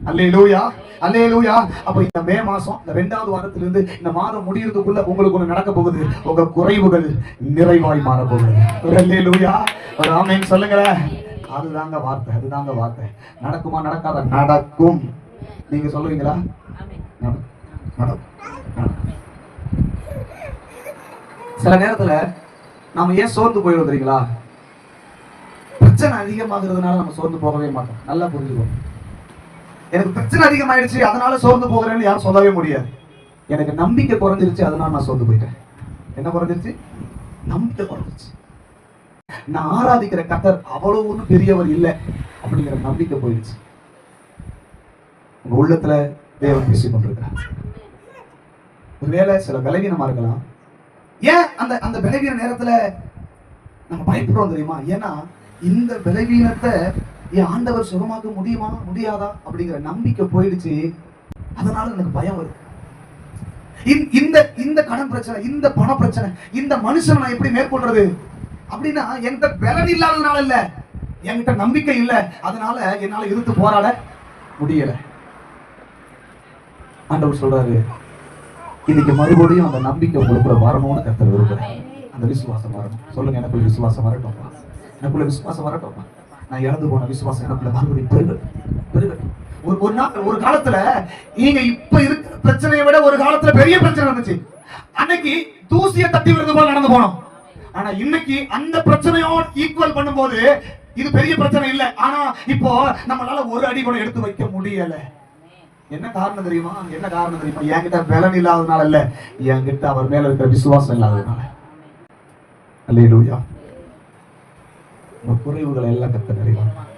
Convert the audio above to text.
அல்லேலூயா, அல்லேலூயா. அப்ப இந்த மே மாசம் இந்த 2வது வாரத்திலிருந்து இந்த மாதம் முடியறதுக்குள்ள உங்களுக்கு ஒண்ணு நடக்க போகுது. உங்க குறைவுகள் நிறைவாய் மாற போகுது. அல்லேலூயா, ஒரு ஆமென் சொல்லுங்களேன். அதுதாங்க வார்த்தை, அதுதாங்க வார்த்தை. நடக்குமா நடக்காத? நடக்கும். நீங்க சொல்லுவீங்களா? சில நேரத்துல நாம ஏன் சோர்ந்து போய் வந்துறீங்களா? பிரச்சனை அதிகமாகிறதுனால நம்ம சோர்ந்து போகவே மாட்டோம். நல்லா புரிஞ்சுக்கணும். எனக்கு பிரச்சனை அதிகமாயிடுச்சு அதனால சோர்ந்து போகிறேன்னு யாரும் சொல்லவே முடியாது. எனக்கு நம்பிக்கை குறைஞ்சிருச்சு அதனால நான் சோர்ந்து போயிட்டேன். என்ன குறைஞ்சிருச்சு? நம்பிக்கை குறைஞ்சிருச்சு. நான் ஆராதிக்கிற கர்த்தர் அவ்வளவு ஒன்றும் பெரியவர் இல்லை அப்படிங்கிற நம்பிக்கை போயிடுச்சு. உங்க உள்ளத்துல தேவன் பேசிக் கொண்டிருக்கிறார். ஒருவேளை சில பலவீனமா இருக்கலாம். ஏன் அந்த அந்த பலவீன நேரத்துல நம்ம பயப்படுறோம் தெரியுமா? ஏன்னா இந்த பலவீனத்தை என் ஆண்டவர் சுகமாக்க முடியுமா முடியாதா அப்படிங்கிற நம்பிக்கை போயிடுச்சு. அதனால எனக்கு பயம் வருது. இந்த இந்த கடன் பிரச்சனை, இந்த பண பிரச்சனை, இந்த மனுஷனை நான் எப்படி மேற்கொள்றது அப்படின்னா என்கிட்ட பலன் இல்லாததுனால இல்ல, என்கிட்ட நம்பிக்கை இல்ல, அதனால என்னால எதிர்த்து போராட முடியல. ஆண்டவர் சொல்றாரு, இன்னைக்கு மறுபடியும் அந்த நம்பிக்கை உங்களுக்குள்ள வரணும்னு கர்த்தர் விரும்புறாரு. அந்த விசுவாசம் வரணும். சொல்லுங்க, எனக்குள்ள விசுவாசம் வரட்டும், எனக்குள்ள விசுவாசம் வரட்டும். நான் இழந்து போன விசுவாசம் எனக்குள்ள மறுபடியும் பெருகட்டும். ஒரு நாள் ஒரு காலத்துல நீங்க இப்ப இருக்கிற பிரச்சனையை விட ஒரு காலத்துல பெரிய பிரச்சனை இருந்துச்சு. அன்னைக்கு தூசியை தட்டி விடுறது போல நடந்து போனோம். ஆனா இன்னைக்கு அந்த பிரச்சனையோட ஈக்குவல் பண்ணும்போது இது பெரிய பிரச்சனை இல்ல. ஆனா இப்போ நம்மளால ஒரு அடி கூட எடுத்து வைக்க முடியல. என்ன காரணம் தெரியுமா? என்ன காரணம் தெரியுமா? என்கிட்ட பலன் இல்லாததுனால இல்ல, என்கிட்ட அவர் மேல இருக்கிற விசுவாசம் இல்லாததுனால. அல்லேலூயா. குறைவுகளை எல்லாம் கர்த்தர் நிறைவாக்குவார்.